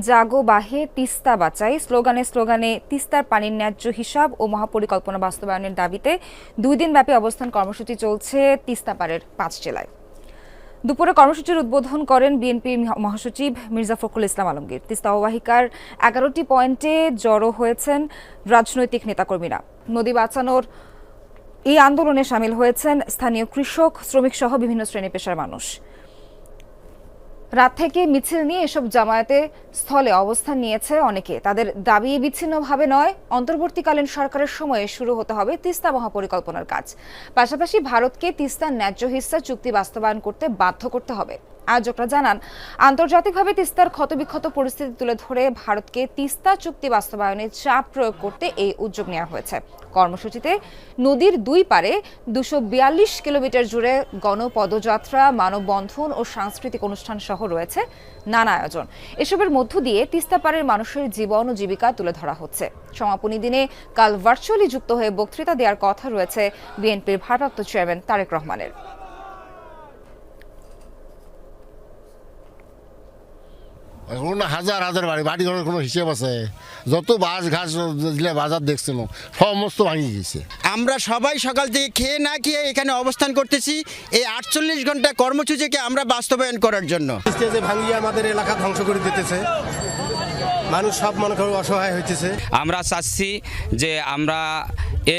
জাগো বাহে তিস্তা বাঁচাই স্লোগানে তিস্তার পানির ন্যায্য হিসাব ও মহাপরিকল্পনা বাস্তবায়নের দাবিতে 2 দিনব্যাপী অবস্থান কর্মসূচি চলছে তিস্তা পারের 5 জেলায়। দুপুরে কর্মসূচির উদ্বোধন করেন বিএনপি মহাসচিব মির্জা ফখরুল ইসলাম আলমগীর। তিস্তা অববাহিকার 11টি পয়েন্টে জড়ো হয়েছেন রাজনৈতিক নেতাকর্মীরা। নদী বাঁচানোর এই আন্দোলনে শামিল হয়েছেন স্থানীয় কৃষক, শ্রমিক সহ বিভিন্ন শ্রেণী পেশার মানুষ। রাত থেকে মিছিল নিয়ে এসব জামায়াতে স্থলে অবস্থান নিয়েছে অনেকে। তাদের দাবি বিচ্ছিন্নভাবে নয়, অন্তর্বর্তীকালীন সরকারের সময়ে শুরু হতে হবে তিস্তা মহাপরিকল্পনার কাজ। পাশাপাশি ভারতকে তিস্তার ন্যায্য হিস্সা চুক্তি বাস্তবায়ন করতে বাধ্য করতে হবে। আয়োজকরা জানান, আন্তর্জাতিকভাবে তিস্তার ক্ষতবিক্ষত পরিস্থিতি তুলে ধরে ভারতকে তিস্তা চুক্তি বাস্তবায়নে চাপ প্রয়োগ করতে এই উদ্যোগ নেওয়া হয়েছে। কর্মসূচিতে নদীর 2 পারে 242 কিলোমিটার জুড়ে গণপদযাত্রা, মানববন্ধন ও সাংস্কৃতিক অনুষ্ঠান সহ রয়েছে নানা আয়োজন। এসবের মধ্য দিয়ে তিস্তা পাড়ের মানুষের জীবন ও জীবিকা তুলে ধরা হচ্ছে। সমাপনী দিনে কাল ভার্চুয়ালি যুক্ত হয়ে বক্তৃতা দেওয়ার কথা রয়েছে বিএনপির ভারপ্রাপ্ত চেয়ারম্যান তারেক রহমানের। এখন হাজার হাজার বাড়ি ঘরের কোনো হিসেব আছে? যত বাঁশ ঘাস দিলে বাজার দেখছিল সমস্ত ভাঙিয়ে গেছে। আমরা সবাই সকাল থেকে খেয়ে না খেয়ে এখানে অবস্থান করতেছি এই 48 ঘন্টা কর্মসূচিকে আমরা বাস্তবায়ন করার জন্য। ভাঙিয়ে আমাদের এলাকা ধ্বংস করে দিতেছে, মানুষ সব মনে করে অসহায় হইতেছে। আমরা চাচ্ছি যে আমরা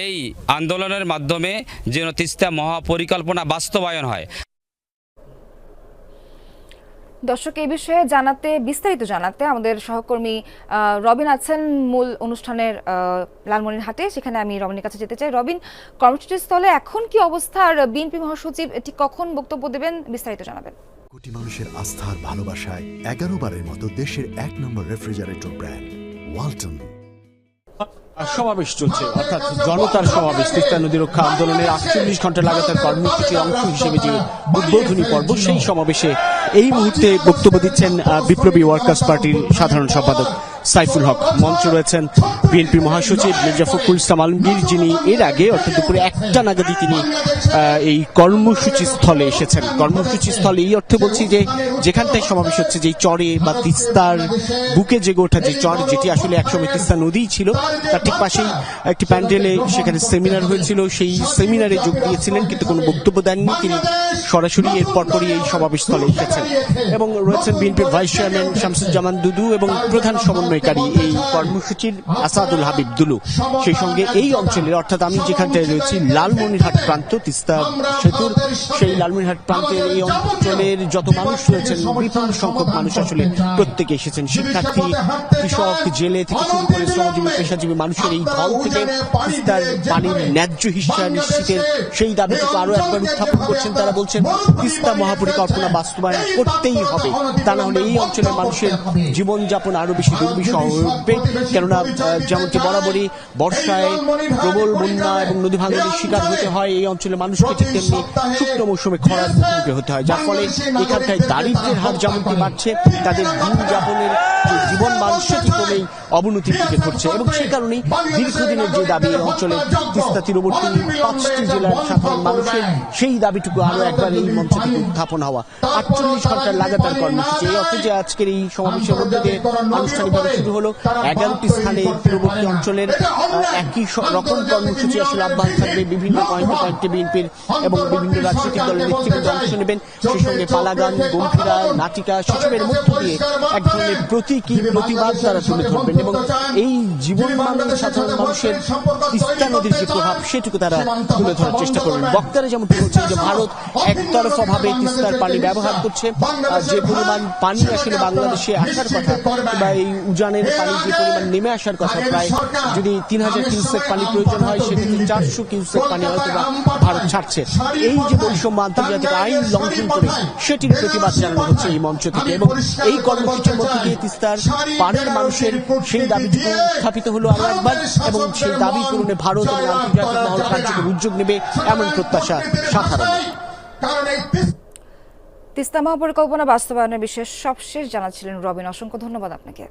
এই আন্দোলনের মাধ্যমে যেন তিস্তা মহাপরিকল্পনা বাস্তবায়ন হয়। দর্শক, এই বিষয়ে বিস্তারিত জানাতে আমাদের সহকর্মী রবিন আছেন মূল অনুষ্ঠানের লালমনিরহাটে। সেখানে আমি রবিনের কাছে যেতে চাই। রবিন, কর্মসূচির স্থলে এখন কি অবস্থা আর বিএনপি মহাসচিব ঠিক কখন বক্তব্য দেবেন, বিস্তারিত জানাবেন। কোটি মানুষের আস্থার ভালোবাসায় 11 বারের মতো দেশের 1 নম্বর রেফ্রিজারেটর ব্র্যান্ড ওয়ালটন। সমাবেশ চলছে, অর্থাৎ জনতার সমাবেশ। তিস্তা নদী রক্ষা আন্দোলনের 48 ঘন্টা লাগাতার কর্মসূচির অংশ হিসেবে যে উদ্বোধনী পর্ব, সেই সমাবেশে এই মুহূর্তে বক্তব্য দিচ্ছেন বিপ্লবী ওয়ার্কার্স পার্টির সাধারণ সম্পাদক সাইফুল হক। মঞ্চ রয়েছেন বিএনপি মহাসচিব মির্জা ফখরুল ইসলাম আলমগীর, যিনি এর আগে অর্থাৎ দুপুরে 1টা নাগাদই তিনি এই কর্মসূচি স্থলে এসেছেন। কর্মসূচি স্থলে এই অর্থে বলছি যে যেখানটায় সমাবেশ হচ্ছে, যেই চরে বা তিস্তার বুকে জেগে ওঠা যে চর, যেটি আসলে একসময় তিস্তা নদীই ছিল, তার ঠিক পাশেই একটি প্যান্ডেলে সেখানে সেমিনার হয়েছিল। সেই সেমিনারে যোগ দিয়েছিলেন, কিন্তু কোনো বক্তব্য দেননি তিনি। সরাসরি এর পরপরই এই সমাবেশ স্থলে এসেছেন এবং রয়েছেন বিএনপির ভাইস চেয়ারম্যান শামসুজ্জামান দুদু এবং প্রধান সমন্বয়কারী এই কর্মসূচির আসাদুল হাবিব দুলু। সেই সঙ্গে এই অঞ্চলের, অর্থাৎ আমি যেখানটায় রয়েছি লালমনিরহাট প্রান্ত, তিস্তা সেতুর সেই লালমনিরহাট প্রান্তের এই অঞ্চলের যত মানুষ রয়েছেন, বিপুল সংখ্যক মানুষ আসলে প্রত্যেকে এসেছেন। শিক্ষার্থী, কৃষক, জেলে থেকে শুরু করে শ্রমজীবী, পেশাজীবী মানুষের এই ঢল থেকে তিস্তার পানির ন্যায্য হিস্সা নিশ্চিতের সেই দাবিটুকু আরো একবার উত্থাপন করছেন। তারা বলছেন তিস্তা মহাপরিকল্পনা বাস্তবায়ন করতেই হবে, তা না হলে এই অঞ্চলের মানুষের জীবনযাপন আরো বেশি দুর্বিষহ হয়ে উঠবে। কেননা যেমনটি বরাবরই বর্ষায় প্রবল বন্যা এবং নদী ভাঙনের শিকার হতে হয় এই অঞ্চলের মানুষকে, ঠিক তেমনি শুকনো মৌসুমে খরার মুখোমুখি হতে হয়, যার ফলে এখানটায় দারিদ্র্যের হার যেমনটি বাড়ছে, তাদের দিন যাপনের যে জীবন মান সেটি ক্রমেই অবনতির দিকে ঘটছে। এবং সেই কারণেই দীর্ঘদিনের যে দাবি এই অঞ্চলের তিস্তা তীরবর্তী 5টি জেলার সাধারণ মানুষের, সেই দাবিটুকু আরো একবার এই মঞ্চ থেকে উত্থাপন হওয়া। 48 ঘন্টার লাগাতার কর্মসূচি, এই অর্থে যে আজকের এই সমাবেশের মধ্যে দিয়ে আনুষ্ঠানিকভাবে শুরু হলো 11টি স্থানে তীরবর্তী অঞ্চলের একই রকম কর্মসূচি আসলে অব্যাহত থাকবে। বিভিন্ন পয়েন্টে বিএনপির এবং বিভিন্ন রাজনৈতিক দলের নেতৃবৃন্দ অংশ নেবেন। সেই সঙ্গে পালাগান, গম্ভীরা, নাটিকা, সেসবের মধ্য দিয়ে এক ধরনের প্রতীকী প্রতিবাদ তারা তুলে ধরবেন এবং এই জীবনমানের সাধারণ মানুষের তিস্তা নদীর যে প্রভাব সেটুকু তারা তুলে ধরার চেষ্টা করবেন। বক্তারা যেমন বলছেন যে ভারত একতরফা ভাবে তিস্তার পানি ব্যবহার করছে, যে পরিমাণ পানি আসলে বাংলাদেশে আসার কথা বা এই উজানের পানি যে পরিমাণ নেমে আসার কথা, প্রায় যদি 3000 কিউসেক পানি প্রয়োজন হয়, সেক্ষেত্রে 400 কিউসেক পানি হয়তো ভারত ছাড়ছে। এই যে বৈষম্য আন্তর্জাতিক আইন লঙ্ঘন করে, সেটির প্রতিবাদ জানানো হচ্ছে এই মঞ্চ থেকে এবং এই কর্মসূচির মধ্যে দিয়ে তিস্তার পাড়ের মানুষের সেই দাবিটুকু উত্থাপিত হলো আরো একবার এবং সেই দাবি পূরণে ভারত এবং আন্তর্জাতিক মহল কার্যকর উদ্যোগ নেবে এমন প্রত্যাশা সাধারণ। তিস্তা মহাপরিকল্পনা বাস্তবায়নের বিষয়ে সবশেষ জানাচ্ছিলেন রবিন। অসংখ্য ধন্যবাদ আপনাকে।